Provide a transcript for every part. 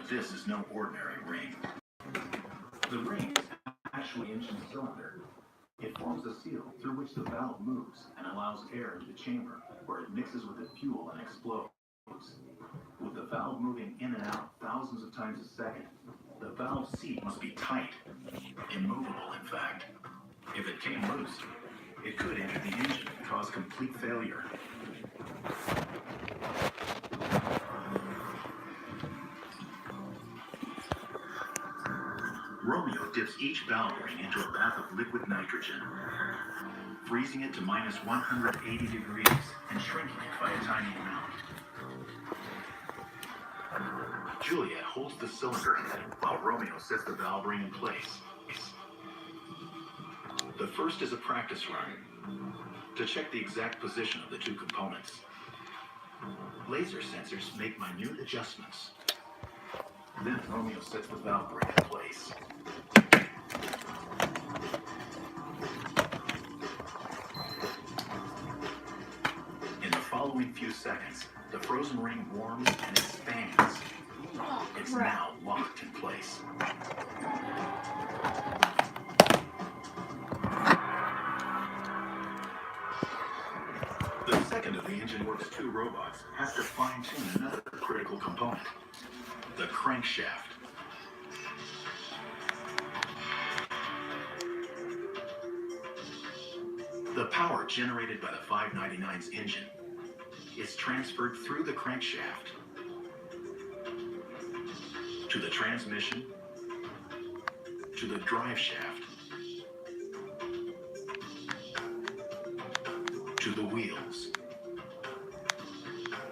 But this is no ordinary ring. The ring is actually engine cylinder. It forms a seal through which the valve moves and allows air into the chamber, where it mixes with the fuel and explodes. With the valve moving in and out thousands of times a second, the valve seat must be tight, immovable in fact. If it came loose, it could enter the engine and cause complete failure. Romeo dips each valve ring into a bath of liquid nitrogen, freezing it to minus 180 degrees and shrinking it by a tiny amount. Juliet holds the cylinder head while Romeo sets the valve ring in place. The first is a practice run to check the exact position of the two components. Laser sensors make minute adjustments. Then Romeo sets the valve ring in place. In the following few seconds, the frozen ring warms and expands. It's now locked in place. The second of the Engine Works 2 robots has to fine-tune another critical component, the crankshaft. The power generated by the 599's engine is transferred through the crankshaft to the transmission, to the drive shaft, to the wheels,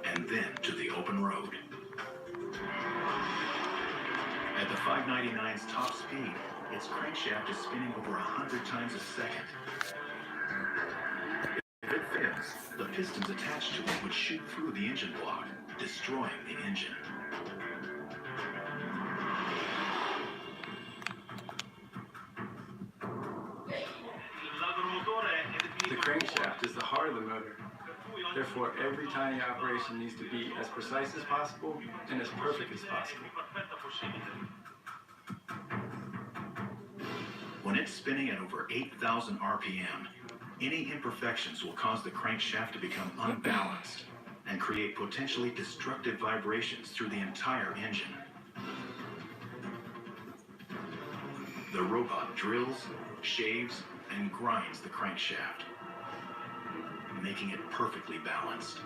and then to the open road. At the 599's top speed, its crankshaft is spinning over 100 times a second. If it fails, the pistons attached to it would shoot through the engine block, destroying the engine. The crankshaft is the heart of the motor. Therefore, every tiny operation needs to be as precise as possible and as perfect as possible. When it's spinning at over 8,000 RPM, any imperfections will cause the crankshaft to become unbalanced and create potentially destructive vibrations through the entire engine. The robot drills, shaves, and grinds the crankshaft, making it perfectly balanced.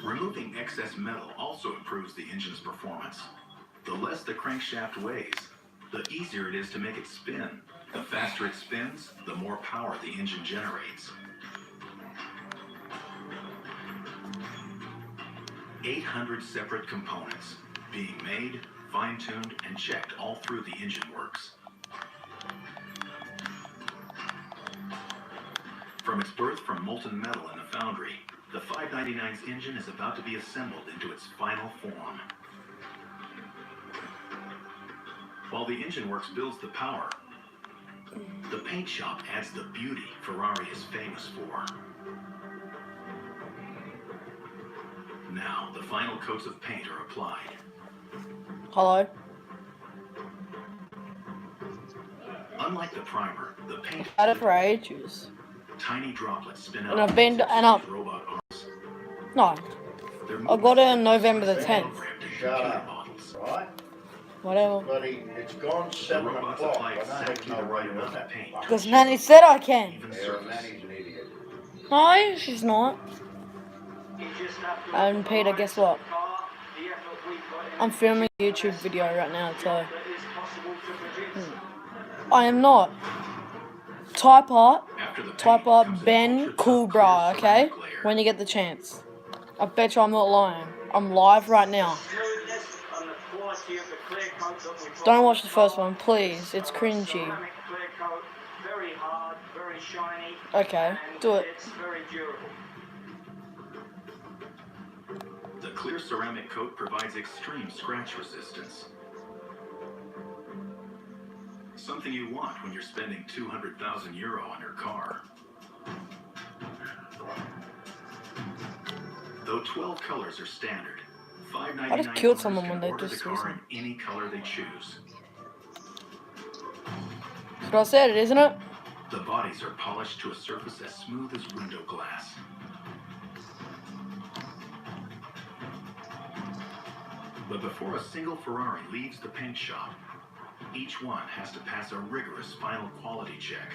Removing excess metal also improves the engine's performance. The less the crankshaft weighs, the easier it is to make it spin. The faster it spins, the more power the engine generates. 800 separate components being made, fine-tuned, and checked all through the Engine Works. From its birth from molten metal in the foundry, the 599's engine is about to be assembled into its final form. While the Engine Works builds the power, the paint shop adds the beauty Ferrari is famous for. Now, the final coats of paint are applied. Hello? Unlike the primer, the paint Had it for ages. tiny droplets spin out And I've been robot arms. No. I got it on November the 10th. Shut up, right? Whatever. Bloody, it's gone 7 o'clock. I don't even know why you're doing that. Because Nanny said I can. Yeah, Nanny's an idiot. No, she's not. And Peter, guess what? I'm filming a YouTube video right now, so I am not. Type up Ben Cool Brah, okay? When you get the chance. I bet you I'm not lying. I'm live right now. Don't watch the first one, please. It's cringy. Okay, do it. The clear ceramic coat provides extreme scratch resistance. Something you want when you're spending €200,000 on your car. Though 12 colors are standard, $5.99 I just killed owners someone can when they order the just car used in it. any color they choose. That's what I said, isn't it? The bodies are polished to a surface as smooth as window glass. But before a single Ferrari leaves the paint shop, each one has to pass a rigorous final quality check.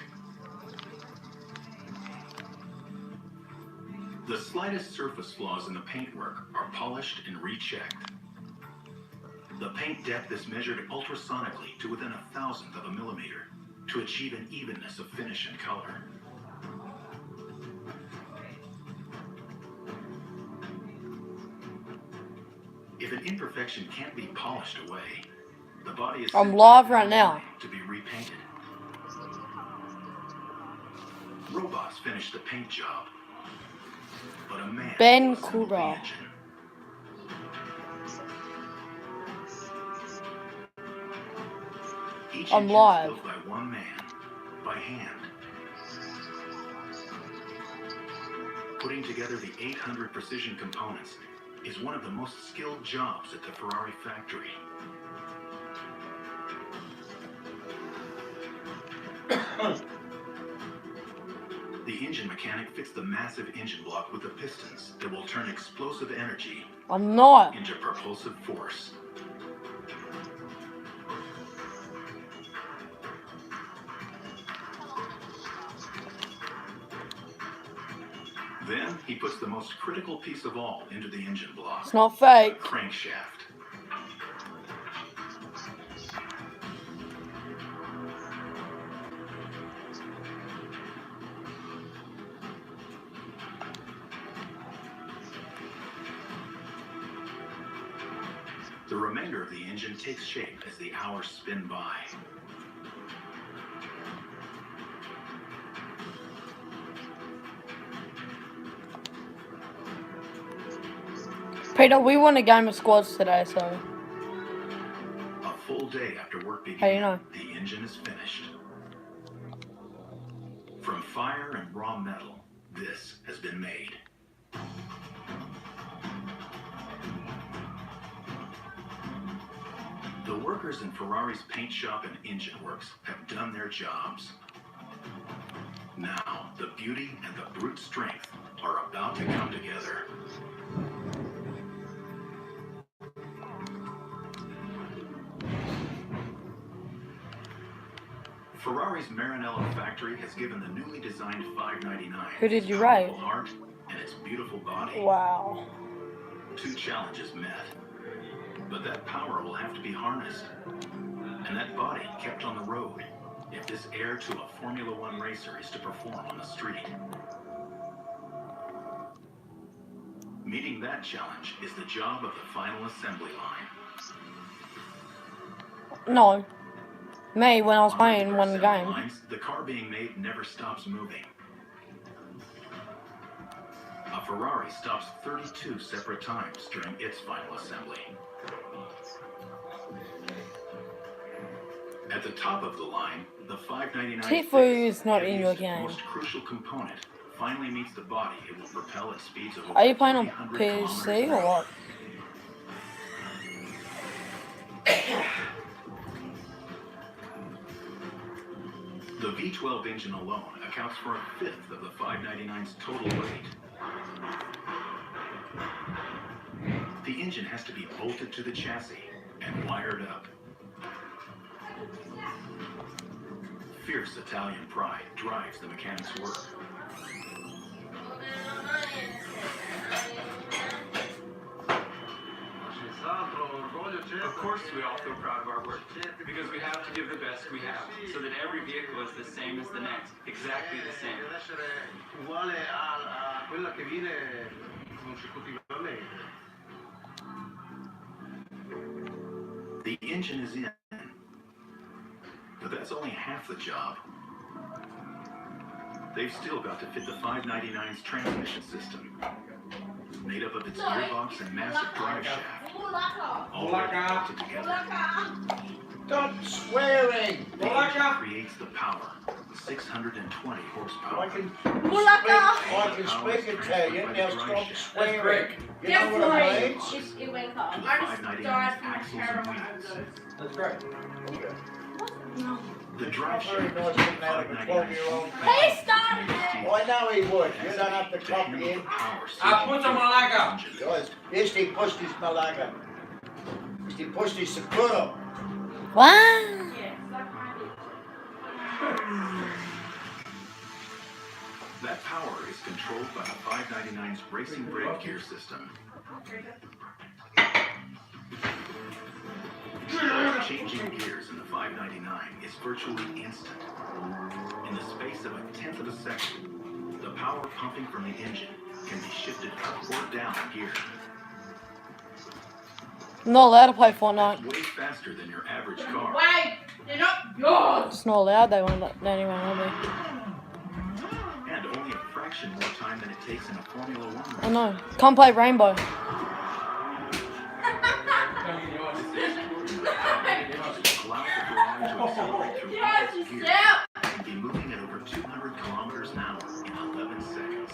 The slightest surface flaws in the paintwork are polished and rechecked. The paint depth is measured ultrasonically to within 1,000th of a millimeter to achieve an evenness of finish and color. If an imperfection can't be polished away, the body is I'm simply live sent right now. to be repainted. Robots finish the paint job, but a man Ben will assemble the Kubra. engine. Each I'm engine live. is built by one man, by hand. Putting together the 800 precision components is one of the most skilled jobs at the Ferrari factory. The engine mechanic fits the massive engine block with the pistons that will turn explosive energy I'm not. into propulsive force. Then he puts the most critical piece of all into the engine block, It's not the fake. crankshaft. The remainder of the engine takes shape as the hours spin by. Peter, we won a game of squads today, so A full day after work began, how do you know? the engine is finished. From fire and raw metal, this has been made. The workers in Ferrari's paint shop and engine works have done their jobs. Now, the beauty and the brute strength are about to come together. Ferrari's Maranello factory has given the newly designed 599 Who did you its write? powerful heart and its beautiful body. Wow. 2 challenges met, but that power will have to be harnessed, and that body kept on the road if this heir to a Formula One racer is to perform on the street. Meeting that challenge is the job of the final assembly line. No. Me, when I was On playing regular one assembly game. lines, the car being made never stops moving. A Ferrari stops 32 separate times during its final assembly. At the top of the line, the 599 Tifu is not in your heaviest, game. most crucial component finally meets the body. It will propel at speeds of over Are you playing on 300 PC kilometers or an hour. what? The V12 engine alone accounts for 1/5 of the 599's total weight. The engine has to be bolted to the chassis and wired up. Fierce Italian pride drives the mechanic's work. Of course, we all feel proud of our work because we have to give the best we have so that every vehicle is the same as the next, exactly the same. Deve essere uguale a quella che viene consecutivamente. The engine is in, but that's only half the job. They've still got to fit the 599's transmission system, made up of its gearbox and massive drive shaft, already bolted together. Stop swearing! The engine creates the power, 620 horsepower. I can Mulaka! speak Italian, now stop swearing. You know That's what I right. mean? It went off. To the I just 599's died from axles a and terrible wheels. That's great. The drive Very shaft nice is the getting out of a 599's 12-year-old. He started it. I know he would. You don't have to copy him. Puta Malaga. Guys, este pustis Malaga. Este pustis Sakura. What? Yeah, suck my dick. That power is controlled by the 599's racing brake gear system. Changing gears in the 599 is virtually instant. In the space of a tenth of a second, the power pumping from the engine can be shifted up or down a gear. I'm not allowed to play Fortnite. Way faster than your average car. Wait, they're not yours. It's not allowed, they won't let anyone on me. And only a fraction more time than it takes in a Formula One race. I know. Can't play Rainbow. Allows the Ferrari to accelerate through Yes, all its gears stop. and be moving at over 200 kilometers an hour in 11 seconds.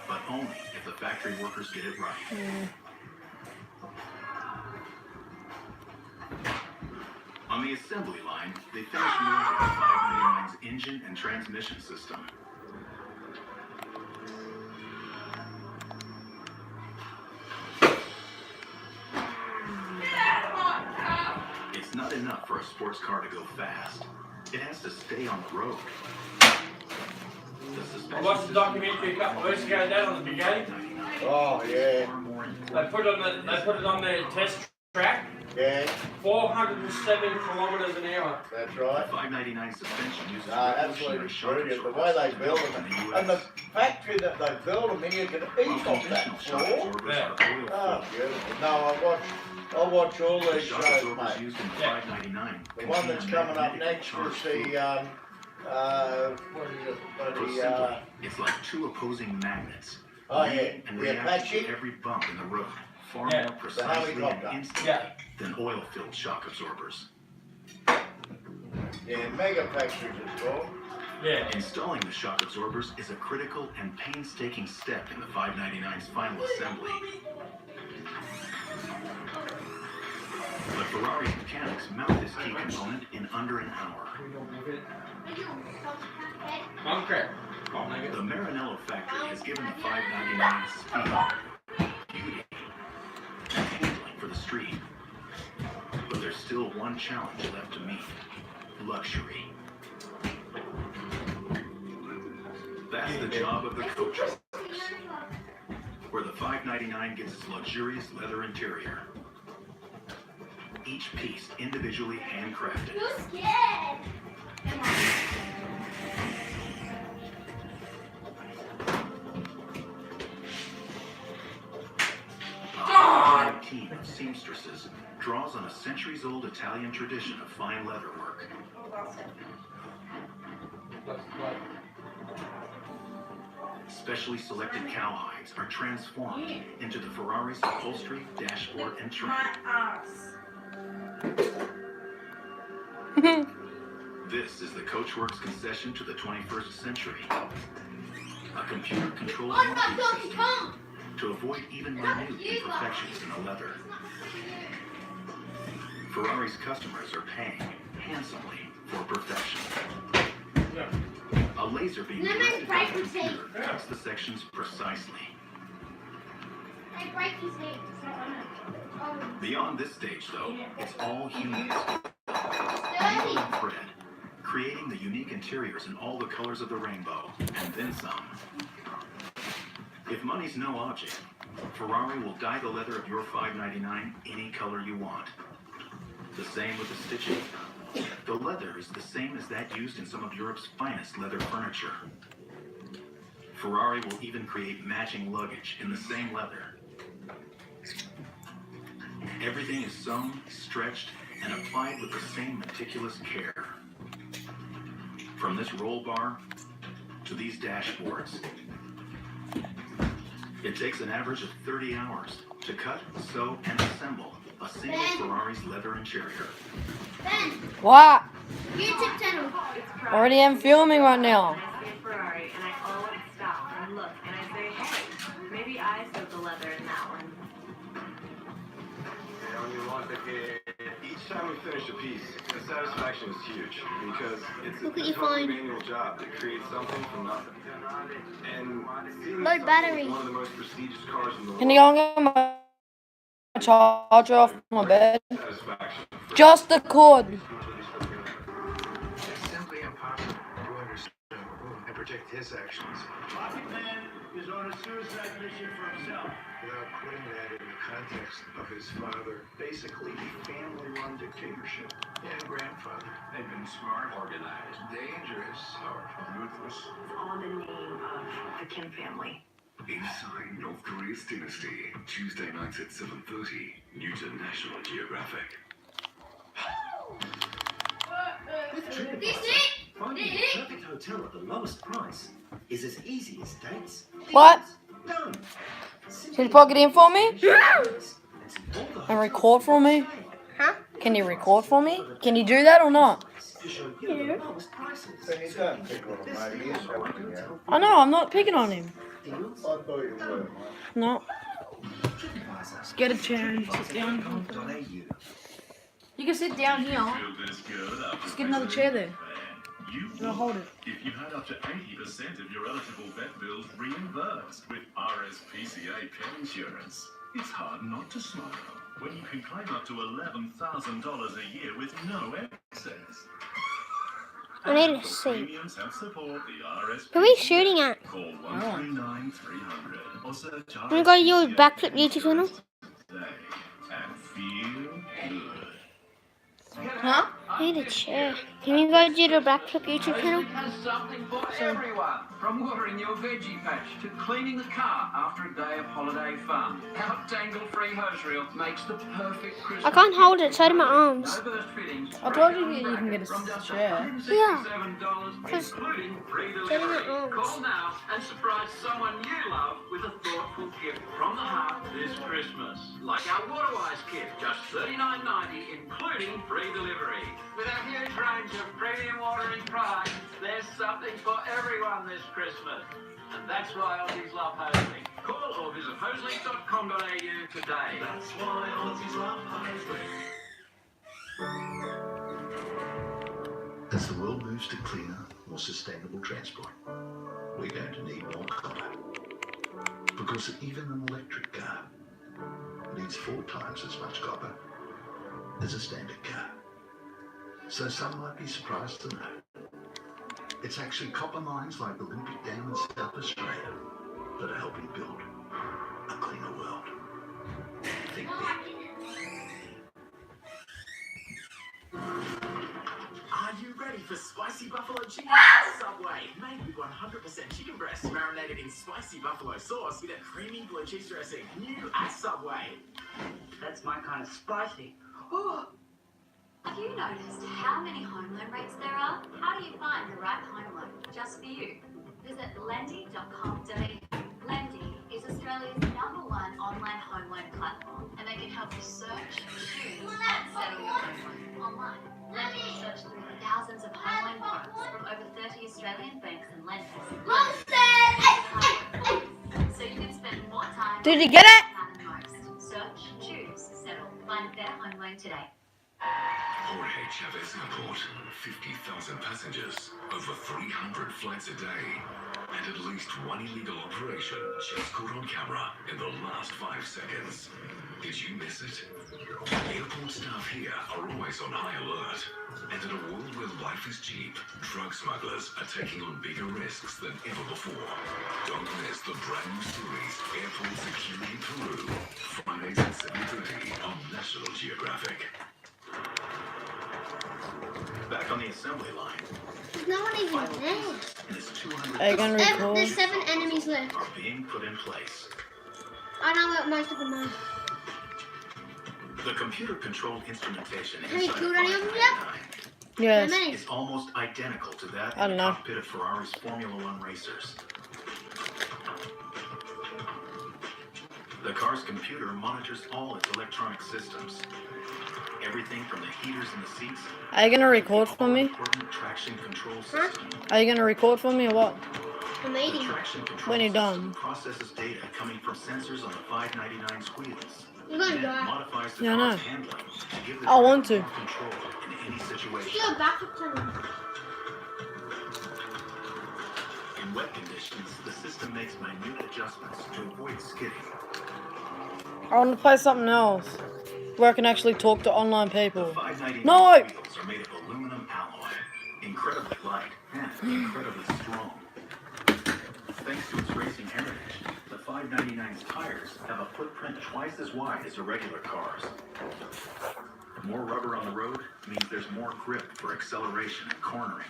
But only if the factory workers get it right. On the assembly line, they finish moving the 599's engine and transmission system. It's not enough for a sports car to go fast. It has to stay on the road. The suspension I watched the system documentary a couple of weeks ago down on the Bugatti. Oh, yeah. far more They important. put it on the test track. Yeah, 407 kilometers an hour. that's The right. 599 suspension uses Absolutely revolutionary shock brilliant. The absorbers way they build developed them. in the And the US. factory that they build them in, you can eat While off conventional that shock floor. absorbers Yeah. are Oh, oil-filled. beautiful. No, I watch all The these shock shows, absorbers mate. used in the Yeah. 599 The one that's contain a coming up magnetic next charge is fluid. the, what is it? Put Bloody, simply, it's like two opposing magnets. oh, Lead yeah, and the react Apache. to every bump in the road far Yeah. more precisely and helicopter. instantly Yeah. than oil-filled shock absorbers. Yeah, mega factories it's called. Yeah. Installing the shock absorbers is a critical and painstaking step in the 599's final assembly. But Ferrari's mechanics mount this key component in under an hour. Mom crack. Oh, my The God. Maranello factory has given the 599 speed, beauty, and handling for the street. But there's still one challenge left to meet: luxury. That's the job of the coach workers, where the 599 gets its luxurious leather interior. Each piece individually handcrafted. Who's scared? Come on. A team of seamstresses draws on a centuries-old Italian tradition of fine leather work. Specially selected cowhides are transformed into the Ferrari's upholstery, dashboard, and trim. My ass. This is the Coachworks concession to the 21st century. A computer-controlled Oh, marking Donkey system Kong! to avoid even minute imperfections in the leather. Ferrari's customers are paying handsomely for perfection. Yeah. A laser beam Lemon directed by the break his computer cuts the sections precisely. I break his head. It's not on it. Oh, Beyond this stage, though, it's all human needle dirty. and thread, creating the unique interiors in all the colors of the rainbow, and then some. If money's no object, Ferrari will dye the leather of your 599 any color you want. The same with the stitching. The leather is the same as that used in some of Europe's finest leather furniture. Ferrari will even create matching luggage in the same leather. Everything is sewn, stretched, and applied with the same meticulous care. From this roll bar to these dashboards. It takes an average of 30 hours to cut, sew, and assemble a single Ferrari's leather interior. Ben, What? YouTube channel. Already am filming right now. I see a Ferrari and I always stop and look and I say, hey, maybe I sewed the leather in that one. Each time we finish a piece, the satisfaction is huge because it's Look a what you totally find. manual job that creates something from nothing. And seeing Low something battery. with one of the most prestigious cars in the Can you world, go and get my charger off my bed? satisfaction. Just the cord. It's simply impossible to understand and predict his actions Rocket Man is on a suicide mission for himself. without putting that in the context of his father Basically, a family-run dictatorship. and grandfather. They've been smart, organized, Dangerous, powerful, ruthless. It's all in the name of the Kim family. Inside North Korea's dynasty, Tuesday nights at 7:30, new to National Geographic. This it? Finding the perfect hotel at the lowest price is as easy as dates. What? Done. Can you plug it in for me? And see all the And record for me? Huh? Can you record for me? Can you do that or not? to show you the lowest prices. I know, I'm not picking on him. Deals. No. TripAdvisor. Let's get a chair and sit down. .com.au. You can sit down here. Let's get another chair there. I'll hold it. If you had up to 80% of your eligible vet bills reimbursed with RSPCA pet insurance, it's hard not to smile when you can claim up to $11,000 a year with no excess. I need to For see. premiums and support the RSPCA. Who are we shooting at? Call 139-300 or search Wanna go to your RSPCA backflip YouTube channel? today and feel good. Huh? I need a chair. Can we go to the backflip YouTube channel? Has something for everyone. From watering your veggie patch to cleaning the car after a day of holiday fun. Our tangle-free hose reel makes the perfect Christmas. I can't hold it, so do my arms. No burst fittings. I told you you can get a From just chair. Yeah. $167, including free So do my delivery. arms. Call now and surprise someone you love with a thoughtful gift from the heart this Christmas. Like our Waterwise kit, just $39.90, including free delivery. With our huge range of premium watering products, there's something for everyone this Christmas. And that's why Aussies love Hosley. Call or visit hosley.com.au today. That's why Aussies love Hosley. As the world moves to cleaner, more sustainable transport, we're going to need more copper. Because even an electric car needs 4 times as much copper as a standard car. So some might be surprised to know it's actually copper mines like the Olympic Dam in South Australia that are helping build a cleaner world. Think big. Are you ready for spicy buffalo chicken? Subway, made with 100% chicken breast, marinated in spicy buffalo sauce with a creamy blue cheese dressing. New at Subway. That's my kind of spicy. Have you noticed how many home loan rates there are? How do you find the right home loan just for you? Visit lendy.com.au. Lendy is Australia's #1 online home loan platform, and they can help you search, choose, and settle your home loan online. Lendy will search through thousands of home loan quotes from over 30 Australian banks and lenders. So you can spend more time. Did you get it? Matter most. Search, choose, settle. Find a better home loan today. Jorge Chavez Airport, 50,000 passengers, over 300 flights a day, and at least one illegal operation just caught on camera in the last 5 seconds. Did you miss it? Airport staff here are always on high alert, and in a world where life is cheap, drug smugglers are taking on bigger risks than ever before. Don't miss the brand new series, Airport Security Peru, Fridays at 7:30 on National Geographic. Back on the assembly line, There's no one even there. and it's 200 Are you gonna record? There's 7 enemies left. are being put in place. I know what most of them are. The computer-controlled instrumentation Have you inside killed any of them yet? 599 How Yes. many? is almost identical to that I in don't the know. cockpit of Ferrari's Formula One racers. The car's computer monitors all its electronic systems. Everything from the heaters in the seats. Are you gonna record for me? Important traction control system. Are you gonna record for me or what? I'm The eating. traction control When you're system done. processes data coming from sensors on the 599's wheels. You're gonna Then die. modifies the Yeah, I car's know. handling to give the I want driver to. more control in any situation. Still a backup channel. In wet conditions, the system makes minute adjustments to avoid skidding. I want to play something else where I can actually talk to online The people. 599 No! wheels are made of aluminum alloy, incredibly light and incredibly strong. Thanks to its racing heritage, the 599's tires have a footprint twice as wide as irregular cars. More rubber on the road means there's more grip for acceleration and cornering.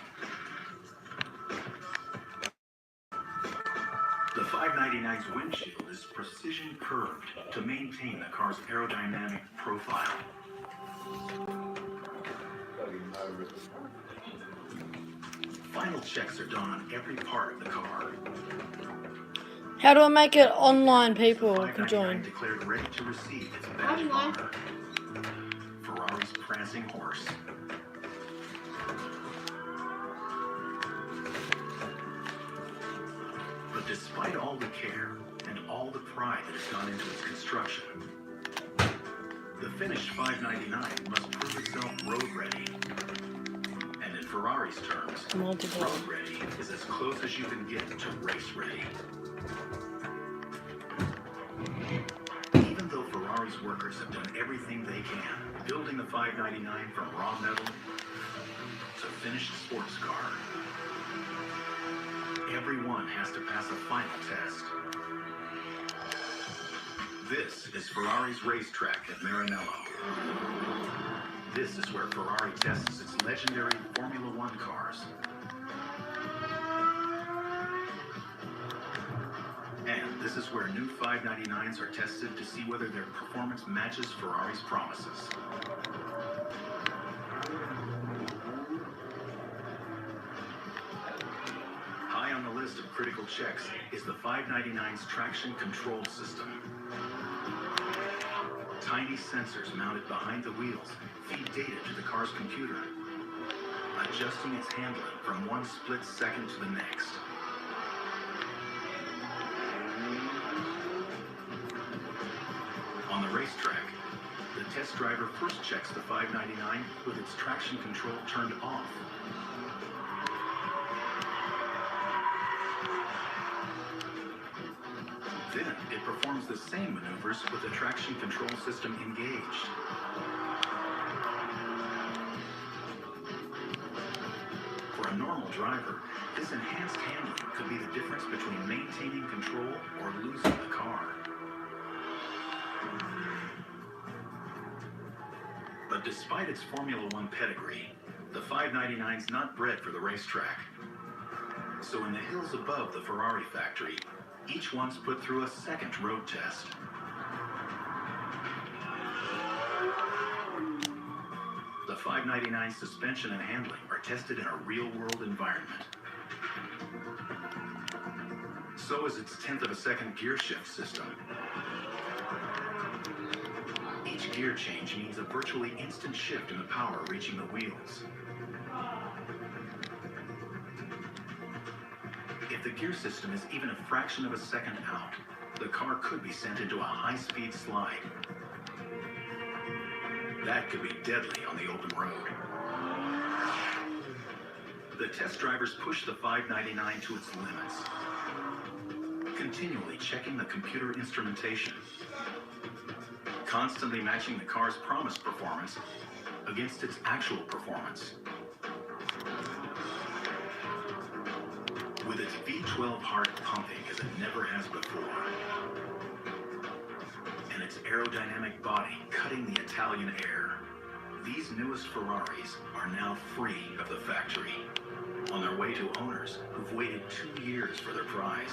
The 599's windshield is precision curved to maintain the car's aerodynamic profile. Final checks are done on every part of the car. How do I make it online people The can 599 join? declared ready to receive its badge of Online. honor. Ferrari's prancing horse. But despite all the care and all the pride that has gone into its construction, the finished 599 must prove itself road ready. And in Ferrari's terms, Multiple. road ready is as close as you can get to race ready. Even though Ferrari's workers have done everything they can, building the 599 from raw metal to finished sports car, everyone has to pass a final test. This is Ferrari's racetrack at Maranello. This is where Ferrari tests its legendary Formula One cars. And this is where new 599s are tested to see whether their performance matches Ferrari's promises. High on the list of critical checks is the 599's traction control system. Tiny sensors mounted behind the wheels feed data to the car's computer, adjusting its handling from one split second to the next. On the racetrack, the test driver first checks the 599 with its traction control turned off. Then it performs the same maneuvers with the traction control system engaged. For a normal driver, this enhanced handling could be the difference between maintaining control or losing the car. But despite its Formula One pedigree, the 599's not bred for the racetrack. So in the hills above the Ferrari factory, each one's put through a second road test. The 599 suspension and handling are tested in a real-world environment. So is its tenth of a second gear shift system. Each gear change means a virtually instant shift in the power reaching the wheels. If the gear system is even a fraction of a second out, the car could be sent into a high-speed slide. That could be deadly on the open road. The test drivers push the 599 to its limits, continually checking the computer instrumentation, constantly matching the car's promised performance against its actual performance. With its V12 heart pumping as it never has before, and its aerodynamic body cutting the Italian air, these newest Ferraris are now free of the factory, on their way to owners who've waited 2 years for their prize.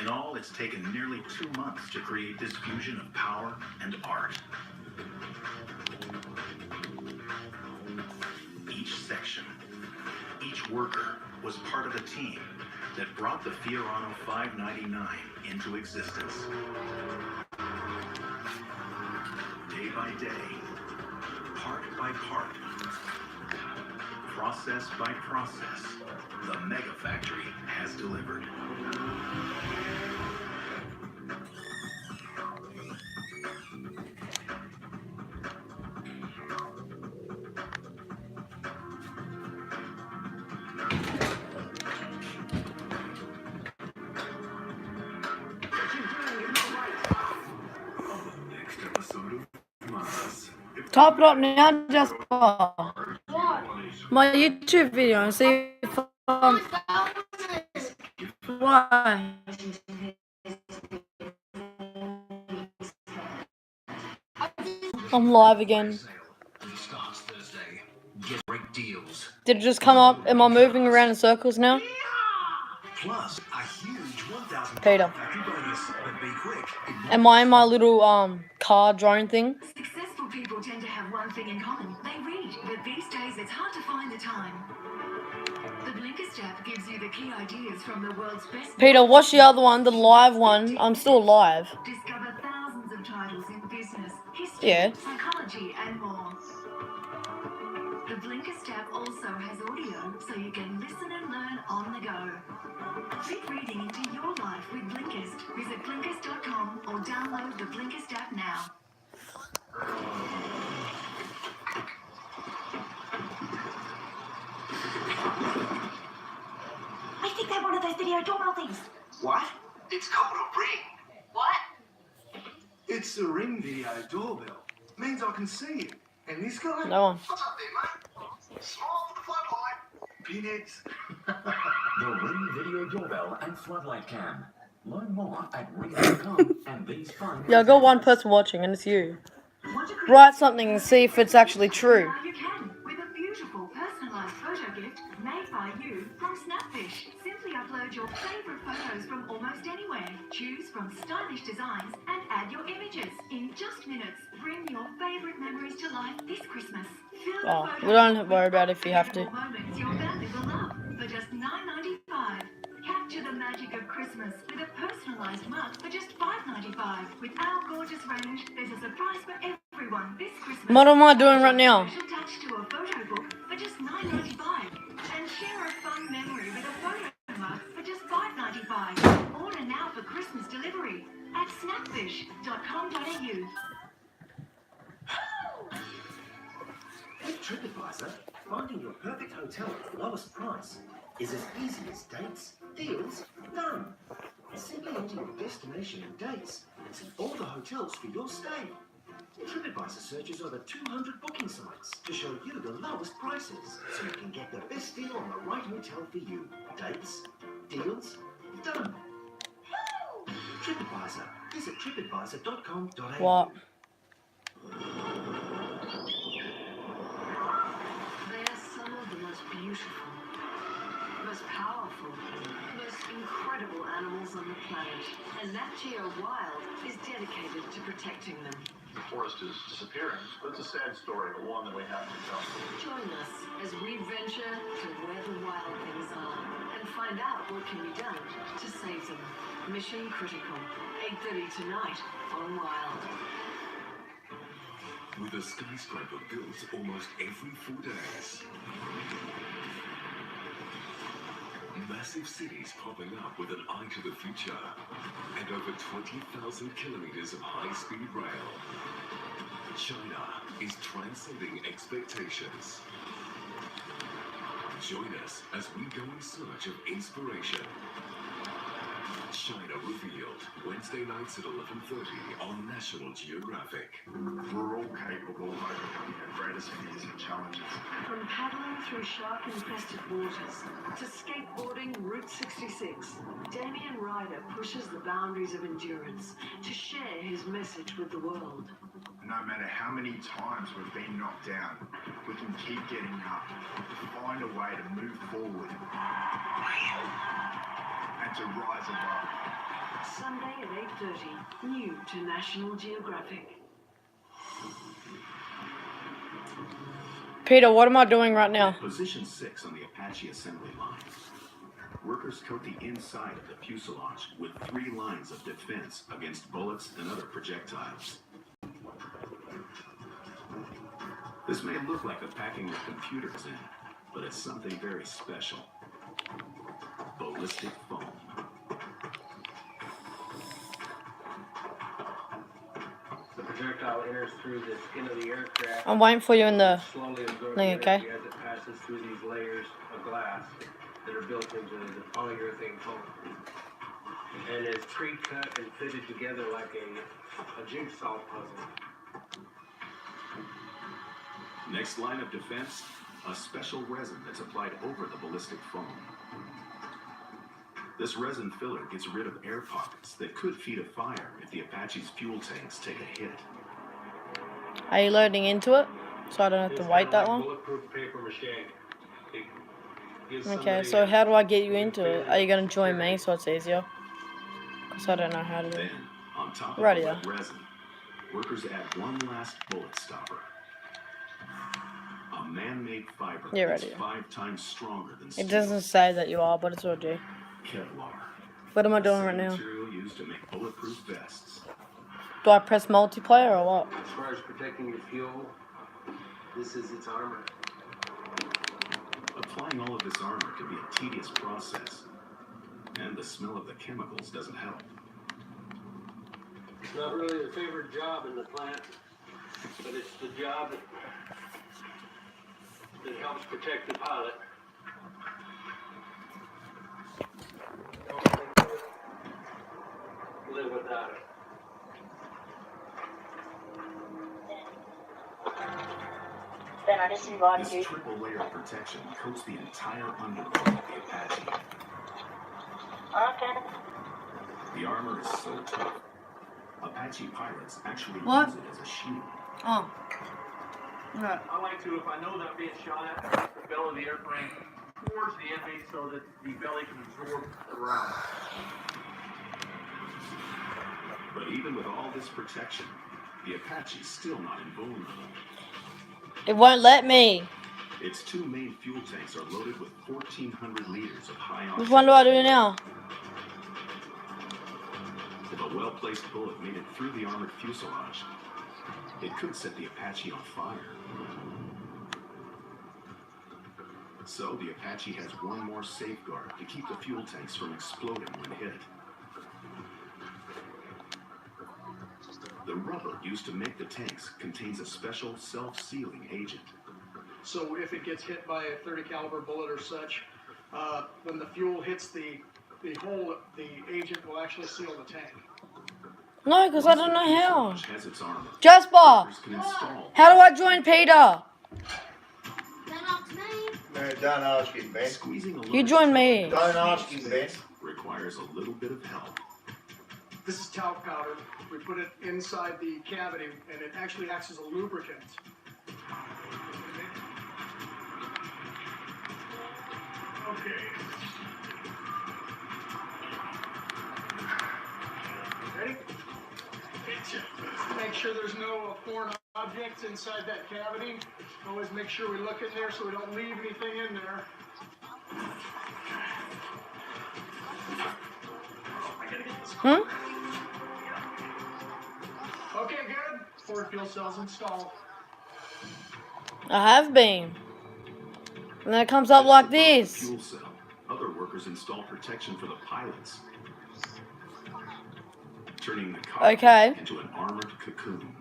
In all, it's taken nearly 2 months to create this fusion of power and art. Each section, each worker was part of a team that brought the Fiorano 599 into existence. Day by day, part by part, process by process, the Mega Factory has delivered. Next episode of Mars. Type it up now, Jasper. My YouTube video and see if why. I'm live again. Starts Thursday. Get great deals. Did it just come up? Am I moving around in circles now? Plus, a huge 1,000 Peter. factory bonus. But be quick. Am I in my little car drone thing? Successful people tend to have one thing in common. They read, but these days it's hard to find the time. The Blinkist app gives you the key ideas from the world's best. Peter, what's the other one? The live one? I'm still live. Discover thousands of titles in business, history, Yeah. psychology, and more. The Blinkist app also has audio, so you can listen and learn on the go. Fit reading into your life with Blinkist. Visit Blinkist.com or download the Blinkist app now. I think they're one of those video doorbell things. What? It's called a ring. What? It's a Ring video doorbell. Means I can see you. And this guy? No one. What's up there, mate? Small for the floodlight. Peanuts. The Ring Video Doorbell and Floodlight Cam. Learn more at ring.com and these fun. Yeah, I got one person watching and it's you. Write something and see if it's actually true. Now you can with a beautiful personalized photo gift made by you from Snapfish. Simply upload your favorite photos from almost anywhere. Choose from stylish designs and add your images. In just minutes, bring your favorite memories to life this Christmas. Fill the Oh, photos we don't with worry about it if you have to. moments your family will love for just $9.95. Capture the magic of Christmas with a personalized mug for just $5.95. With our gorgeous range, there's a surprise for everyone this Christmas. What am I doing right now? Special touch to a photo book for just $9.95. And share a fun memory with a photo mug for just $5.95. Order now for Christmas delivery at snapfish.com.au. With TripAdvisor, finding your perfect hotel at the lowest price is as easy as dates, deals, done. Simply enter your destination and dates and see all the hotels for your stay. TripAdvisor searches over 200 booking sites to show you the lowest prices so you can get the best deal on the right hotel for you. Dates, deals, done. TripAdvisor. Visit tripadvisor.com.au. What? They are some of the most beautiful, most powerful, most incredible animals on the planet. And Nat Geo Wild is dedicated to protecting them. The forest is disappearing. It's a sad story, but one that we have to tell. Join us as we venture to where the wild things are and find out what can be done to save them. Mission Critical, 8:30 tonight on Wild. With a skyscraper built almost every 4 days. Massive cities popping up with an eye to the future. And over 20,000 kilometers of high-speed rail. China is transcending expectations. Join us as we go in search of inspiration. China Revealed, Wednesday nights at 11:30 on National Geographic. We're all capable of overcoming our greatest fears and challenges. From paddling through shark-infested waters to skateboarding Route 66, Damien Ryder pushes the boundaries of endurance to share his message with the world. No matter how many times we've been knocked down, we can keep getting up, find a way to move forward, and to rise above. Sunday at 8:30, new to National Geographic. Peter, what am I doing right now? Position 6 on the Apache assembly line. Workers coat the inside of the fuselage with 3 lines of defense against bullets and other projectiles. This may look like the packing with computers in, but it's something very special. Ballistic foam. The projectile enters through the skin of the aircraft. I'm waiting for you in the slowly absorbs thing, energy okay? as it passes through these layers of glass that are built into the polyurethane foam. And is pre-cut and fitted together like a jigsaw puzzle. Next line of defense, a special resin that's applied over the ballistic foam. This resin filler gets rid of air pockets that could feed a fire if the Apache's fuel tanks take a hit. Are you loading into it? So I don't have to It's wait kinda that like long? bulletproof paper mache. It gives Okay, somebody so how do I get you a into feeling it? Are you of gonna join me security. so it's easier? Because I don't know how to do it. Then, on top of Righty the then. wet resin, workers add one last bullet stopper. A man-made fiber Yeah, that's righty. 5 times stronger than It steel. doesn't say that you are, but it's all G. Kevlar. What am I The doing same right now? material used to make bulletproof vests. Do I press multiplayer or what? As far as protecting your fuel, this is its armor. Applying all of this armor can be a tedious process, and the smell of the chemicals doesn't help. It's not really a favorite job in the plant, but it's the job that helps protect the pilot. Live without it. Then I just invited This you. triple layer of protection coats the entire underbelly of the Apache. Okay. The armor is so tough, Apache pilots actually What? use it as a shield. Oh. No. I like to, if I know that I'm being shot at, place the belly of the airplane towards the enemy so that the belly can absorb the round. But even with all this protection, the Apache's still not invulnerable. It won't let me. Its 2 main fuel tanks are loaded with 1,400 liters of high-octane. Which one do I do now? If a well-placed bullet made it through the armored fuselage, it could set the Apache on fire. So the Apache has one more safeguard to keep the fuel tanks from exploding when hit. The rubber used to make the tanks contains a special self-sealing agent. So if it gets hit by a 30 caliber bullet or such, when the fuel hits the hole, the agent will actually seal the tank. No, because I don't know how. Has its armor. Jasper! Workers can install. How do I join Peter? Don't ask me. No, don't ask him, Ben. Squeezing a You join me. Don't ask him, Ben. requires a little bit of help. This is talc powder. We put it inside the cavity, and it actually acts as a lubricant. Okay. Ready? Make sure there's no foreign objects inside that cavity. Always make sure we look in there so we don't leave anything in there. Hmm? Okay, good. Forward fuel cells installed. I have been. And then it comes up like this. Fuel cell. Other workers install protection for the pilots, turning the cockpit into an armored cocoon.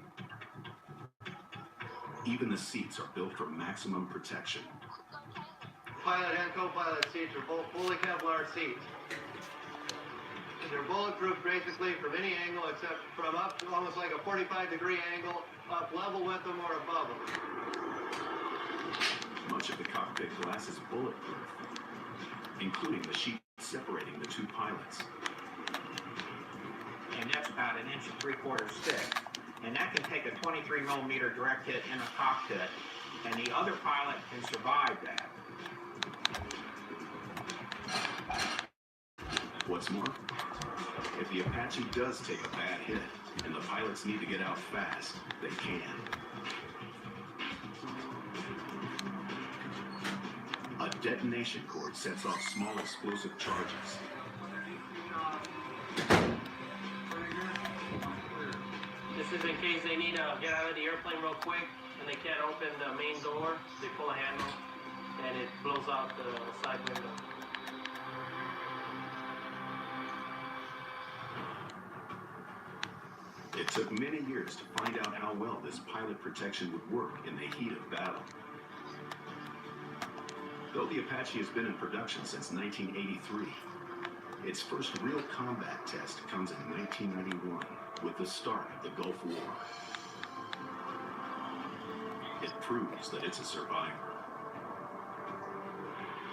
Even the seats are built for maximum protection. Pilot and co-pilot seats are both fully Kevlar seats. They're bulletproof basically from any angle except from up to almost like a 45-degree angle, up level with them or above them. Much of the cockpit glass is bulletproof, including the sheet separating the 2 pilots. And that's about 1 3/4 thick. And that can take a 23 millimeter direct hit in a cockpit, and the other pilot can survive that. What's more, if the Apache does take a bad hit and the pilots need to get out fast, they can. A detonation cord sets off small explosive charges. This is in case they need to get out of the airplane real quick and they can't open the main door. They pull a handle and it blows out the side window. It took many years to find out how well this pilot protection would work in the heat of battle. Though the Apache has been in production since 1983, its first real combat test comes in 1991 with the start of the Gulf War. It proves that it's a survivor.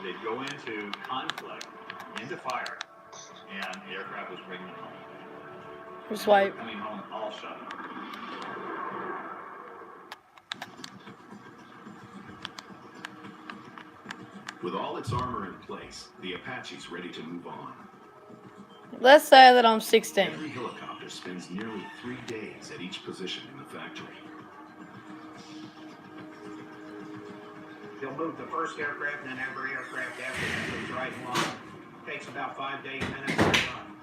They'd go into conflict, into fire, and the aircraft was bringing them home. Just wait. Coming home all shut up. With all its armor in place, the Apache's ready to move on. Let's say that I'm 16. Every helicopter spends nearly 3 days at each position in the factory. They'll move the first aircraft and then every aircraft after that moves right along. Takes about 5 to 8 minutes to run.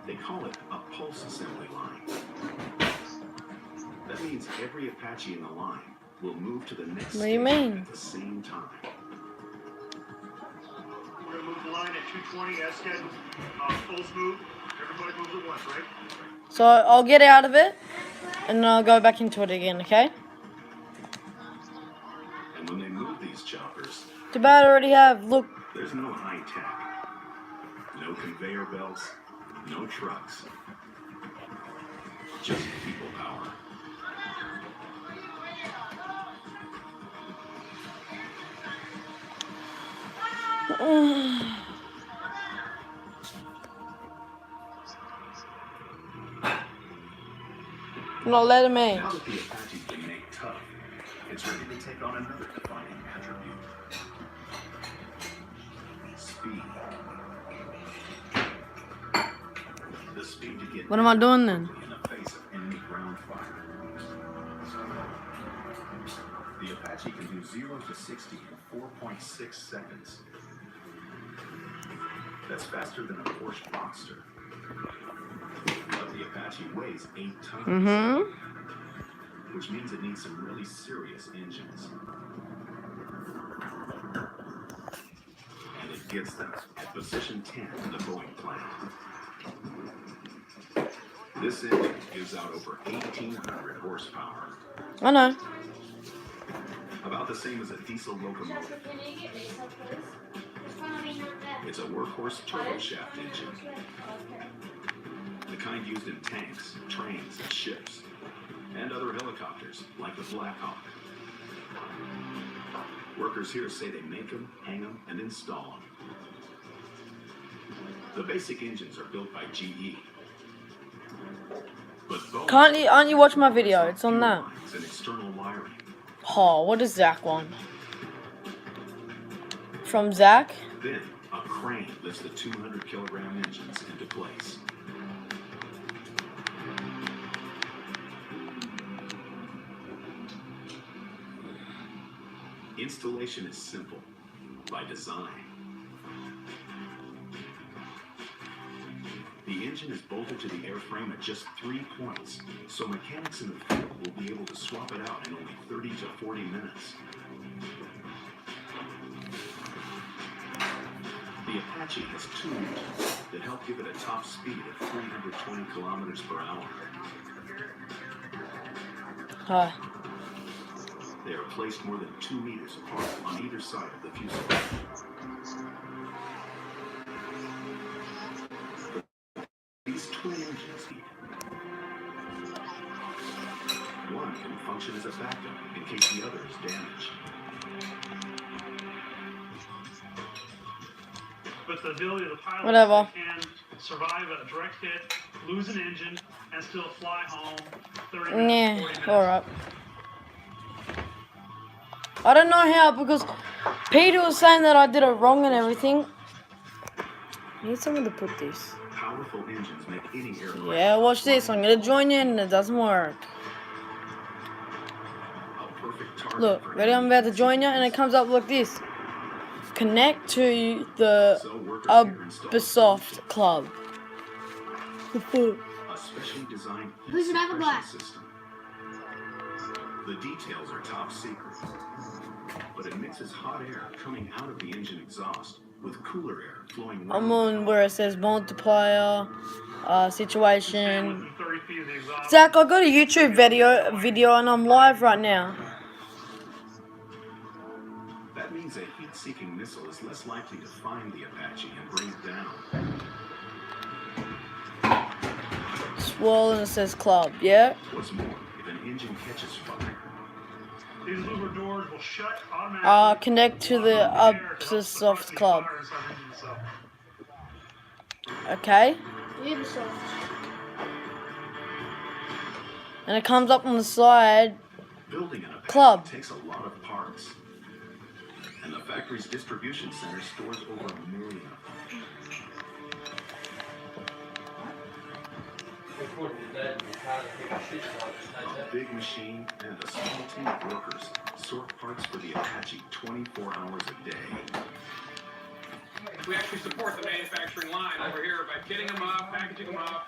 They call it a pulse assembly line. That means every Apache in the line will move to the next What do you station mean? at the same time. We're gonna move the line at 220 as scheduled. Pulse move. Everybody moves at once, right? So I'll get out of it, and then I'll go back into it again, okay? And when they move these choppers, Too bad I already have, look. there's no high tech, no conveyor belts, no trucks, just people power. Not letting me. Now that the Apache's been made tough, it's ready to take on another defining attribute. Speed. The speed to get What am I doing then? in the face of enemy ground fire. The Apache can do 0 to 60 in 4.6 seconds. That's faster than a Porsche Boxster. But the Apache weighs 8 tons, which means it needs some really serious engines. And it gets them at position 10 in the Boeing plant. This engine gives out over 1,800 horsepower. I know. About the same as a diesel locomotive. It's a workhorse turboshaft engine. The kind used in tanks, trains, and ships, and other helicopters, like the Black Hawk. Workers here say they make them, hang them, and install them. The basic engines are built by GE. But Boeing Aren't you watching my video? It's on that. lines and external wiring. Oh, what does Zach want? From Zach? Then, a crane lifts the 200-kilogram engines into place. Installation is simple, by design. The engine is bolted to the airframe at just 3 points, so mechanics in the field will be able to swap it out in only 30 to 40 minutes. The Apache has 2 engines that help give it a top speed of 320 kilometers per hour. Hi. They are placed more than 2 meters apart on either side of the fuselage. These twin engines, one can function as a backup in case the other is damaged. But the ability of the pilot Whatever. can survive a direct hit, lose an engine, and still fly home 30 minutes, 40 Yeah, minutes. alright. I don't know how, because Peter was saying that I did it wrong and everything. I need someone to put this. Powerful engines make any aircraft. Yeah, watch this. I'm gonna join in and it doesn't work. A perfect target Look, for ready? I'm about to join you and it comes up like this. Connect to the Ubisoft Club. A specially designed Who's heat another black? suppression system. The details are top secret, but it mixes hot air coming out of the engine exhaust with cooler air flowing. I'm on where it says multiplier, situation. Zach, I got a YouTube video and I'm live right now. That means a heat-seeking missile is less likely to find the Apache and bring it down. Swirl and it says club, yeah? What's more, if an engine catches fire, these louver doors will shut automatically. Connect to the Ubisoft Club. Okay. Ubisoft. And it comes up on the side. building an Apache Club. takes a lot of parts. And the factory's distribution center stores over 1 million of them. A big machine and a small team of workers sort parts for the Apache 24 hours a day. We actually support the manufacturing line over here by kitting them up, packaging them up,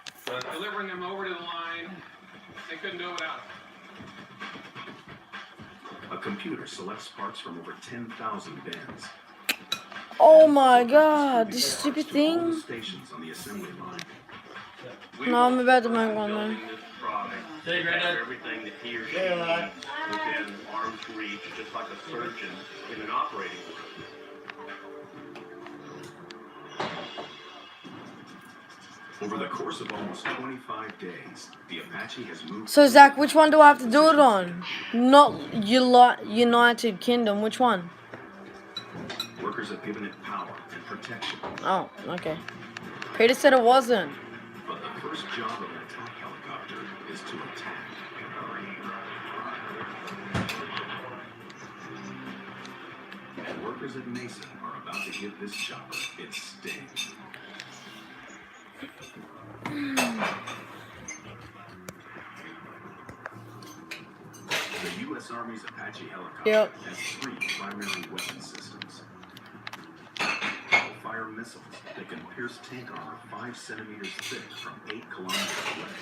delivering them over to the line. They couldn't do it without us. A computer selects parts from over 10,000 bins. Oh my god, this stupid All the thing. stations on the assembly line. No, I'm about to make one though. Hey, Granddad. Everything that he or she needs within arm's reach, just like a surgeon in an operating room. Over the course of almost 25 days, the Apache has moved. So Zach, which one do I have to do it on? Not United Kingdom, which one? Workers have given it power and protection. Oh, okay. Peter said it wasn't. But the first job of an attack helicopter is to attack. And workers at Mesa are about to give this chopper its sting. The U.S. Army's Apache helicopter has 3 primary weapon systems. Fire missiles that can pierce tank armor 5 centimeters thick from 8 kilometers away.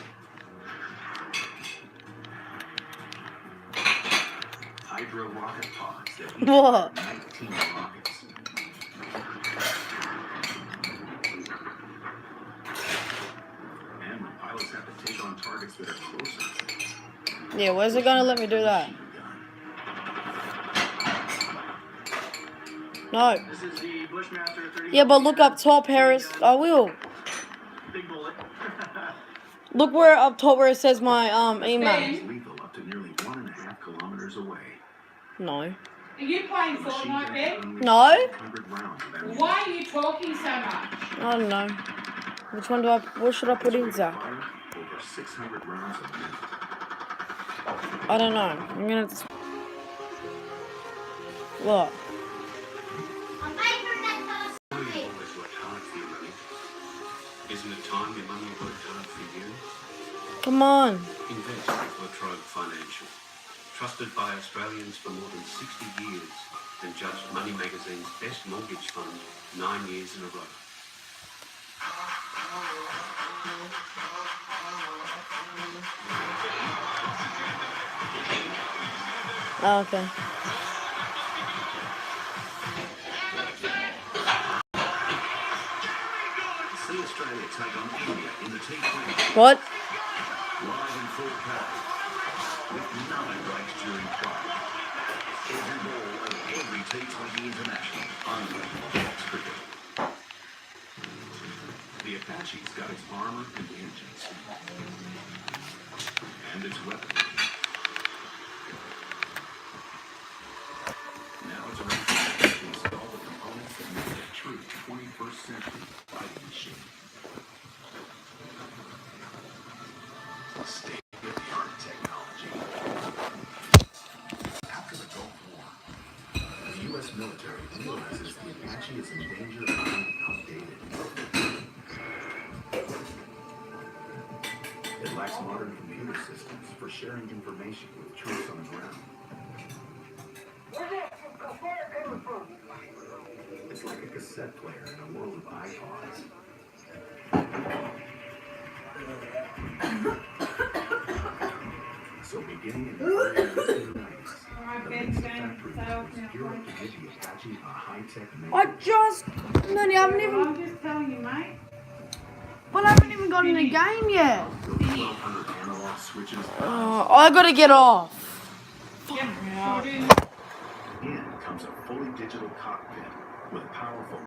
Hydra rocket pods that each What? have 19 rockets. And when pilots have to take on targets that are closer. Yeah, where's it gonna let me do that? No. This is the Bushmaster 30. Yeah, but look up top, Harris. I will. Big bullet. Look where up top where it says my email. It's lethal up to nearly 1.5 kilometers away. No. Are you playing Fortnite, Ben? No. Why are you talking so much? I don't know. Which one do I? What should I put in, Zach? Over 600 rounds a minute. I don't know. I'm gonna. What? Isn't it time your money worked hard for you? Come on. Invest with Latrobe Financial. Trusted by Australians for more than 60 years and judged Money Magazine's best mortgage fund 9 years in a row. Oh, okay. See Australia take on India in the T20. What? Live in 4K. With no breaks during play. Every ball of every T20 international. Only Fox cricket. The Apache's got its armor and engines. And its weapons. Now it's around to install the components that make it a true 21st century fighting machine. State-of-the-art technology. After the Gulf War, the U.S. military realizes the Apache is in danger of being outdated. It lacks modern computer systems for sharing information with troops on the ground. cassette player in a world of iPods. So beginning in the early 1990s, Alright, the Ben, Lynx Ben, factory stay off workers now, gear up please. to give the Apache a high-tech I makeover. just... Man, you haven't Well, even... I'm just telling you, mate. But I haven't even got in the game yet. The 1200 analog switches. I gotta get off. Yep, sure do. In comes a fully digital cockpit with powerful